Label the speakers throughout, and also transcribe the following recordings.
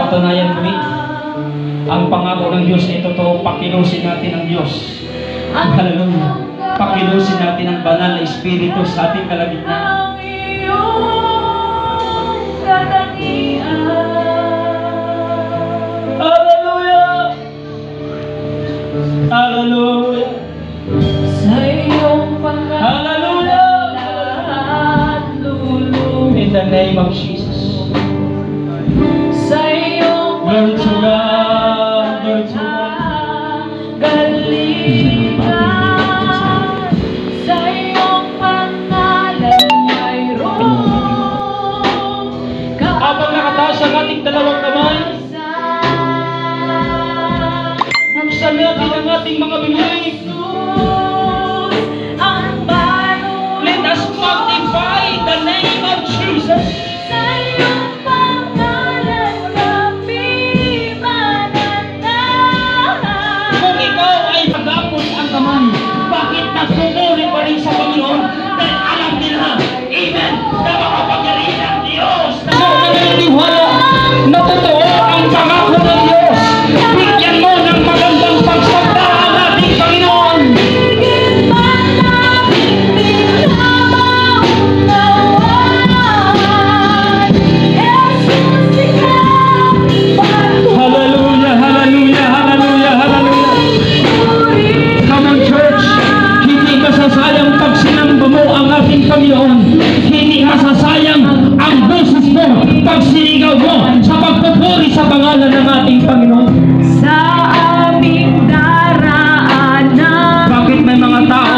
Speaker 1: napatunayan muli ang pangako ng Diyos ay totoo. Pakilusin natin ang Diyos. Hallelujah. Pakilusin natin ang banal na Espiritu sa ating kalagitnaan. Hallelujah! Hallelujah!
Speaker 2: Sa iyong pangalan lahat lulubog.
Speaker 1: In the name of Jesus.
Speaker 2: Sa iyong
Speaker 1: Glory to God. Glory to God.
Speaker 2: galingan. Sa iyong pangalan mayroong
Speaker 1: Habang nakataas ang ating dalawang kamay, buksan natin ang ating mga bibig. Let us magnify the name of Jesus.
Speaker 2: Sa iyong pangalan kami mananahan.
Speaker 1: Kung ikaw ay magapos ang kamay, bakit nagpupuri pa rin sa Panginoon? Dahil alam nila, amen, na makapangyarihan ang Diyos. So, naniniwala na totoo ang pangako ng Diyos. Bigyan mo ng magandang pagsamba ang ating Panginoon. Hallelujah, hallelujah, hallelujah, hallelujah. Come on, church. Hindi masasayang pag sinamba mo ang ating Panginoon. Hindi masasayang ang boses mo pag sinigaw mo sa pagpupuri sa pangalan ng ating Panginoon.
Speaker 2: Sa aming daraanan.
Speaker 1: Bakit may mga tao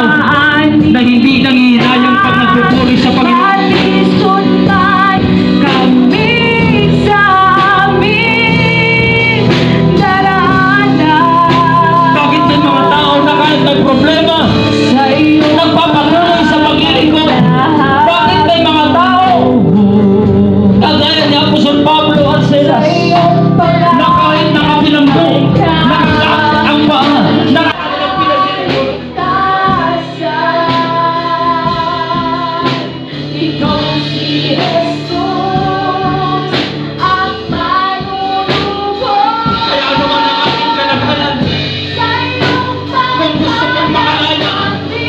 Speaker 1: na hindi nangihinayang pag nagpupuri sa Panginoon?
Speaker 2: Kalisundan kami sa aming daraanan.
Speaker 1: Bakit may mga tao na kahit may problema,
Speaker 2: Sa iyong
Speaker 1: nagpapatuloy sa paglilingkod? Bakit may mga tao kagaya ni Apostol Pablo at
Speaker 2: Sa
Speaker 1: Silas
Speaker 2: iyong
Speaker 1: na kahit nakabilambong, nakakakit ang paa, nakakakit pinagdilingkod?
Speaker 2: Ikaw si Jesus, ang manunubos.
Speaker 1: Kaya ano man ang ating kalagayan,
Speaker 2: Sa iyong
Speaker 1: kung gusto mong makalaya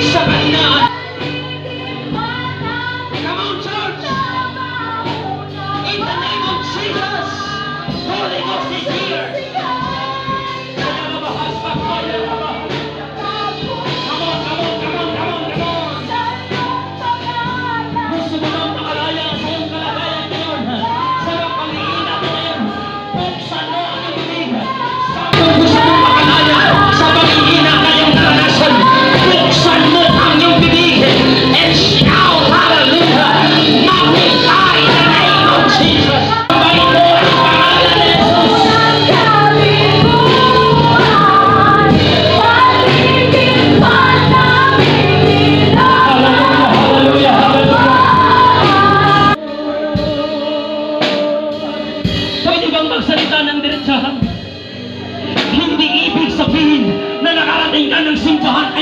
Speaker 1: sa kahinaan, come on, church! In the name of Jesus, Holy Ghost is here! Kaya nabahas pa ko, kaya nabahas. Come on, come on, come on, come on, come on! Gusto mo bang makalaya sa iyong kalagayan ngayon? Sa iyong pangihina mo ngayon? Buksan mo ang iyong bibig. Kung gusto mong makalaya sa pangihina na iyong naranasan, buksan mo ang iyong bibig and shout hallelujah! Magnify the name of Jesus! Sambahin mo ang pangalan ni Jesus! Hallelujah, hallelujah, hallelujah! Pwede bang magsalita ng diretsahan? Hindi ibig sabihin na nakarating ka ng simbahan ay